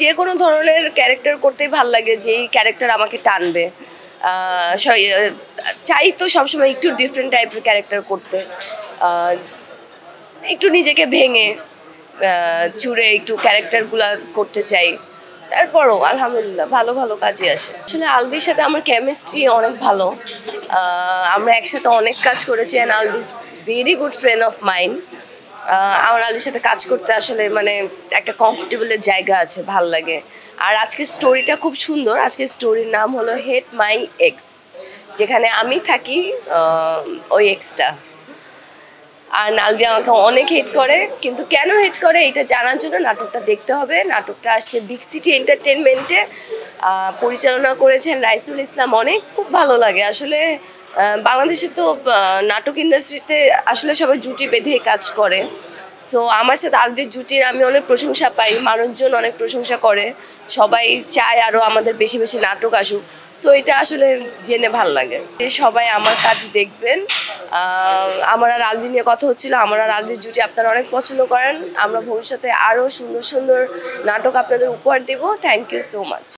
যে কোনো ধরনের ক্যারেক্টার করতেই ভালো লাগে, যেই ক্যারেক্টার আমাকে টানবে। চাই তো সবসময় একটু ডিফারেন্ট টাইপের ক্যারেক্টার করতে, একটু নিজেকে ভেঙে চুড়ে একটু ক্যারেক্টারগুলো করতে চাই। তারপরও আলহামদুলিল্লাহ ভালো ভালো কাজই আসে। আসলে আলভির সাথে আমার কেমিস্ট্রি অনেক ভালো, আমরা একসাথে অনেক কাজ করেছি and Alvi is very good friend of mind. আমার আলভির সাথে কাজ করতে আসলে মানে একটা কমফোর্টেবলের জায়গা আছে, ভাল লাগে। আর আজকের স্টোরিটা খুব সুন্দর। আজকের স্টোরির নাম হলো হেট মাই এক্স, যেখানে আমি থাকি ওই এক্সটা। আর নালভি আমাকে অনেক হেট করে, কিন্তু কেন হেট করে এটা জানার জন্য নাটকটা দেখতে হবে। নাটকটা আসছে বিগ সিটি এন্টারটেনমেন্টে, পরিচালনা করেছেন রাইসুল ইসলাম। অনেক খুব ভালো লাগে আসলে। বাংলাদেশে তো নাটক ইন্ডাস্ট্রিতে আসলে সবাই জুটি বেঁধে কাজ করে। সো আমার সাথে আলভির জুটির আমি অনেক প্রশংসা পাই, মানুষজন অনেক প্রশংসা করে, সবাই চায় আরও আমাদের বেশি বেশি নাটক আসুক। সো এটা আসলে জেনে ভাল লাগে। সবাই আমার কাজ দেখবেন। আমার আর আলভি নিয়ে কথা হচ্ছিল, আমার আর আলভির জুটি আপনারা অনেক পছন্দ করেন। আমরা ভবিষ্যতে আরও সুন্দর সুন্দর নাটক আপনাদের উপহার দেব। Thank you so much.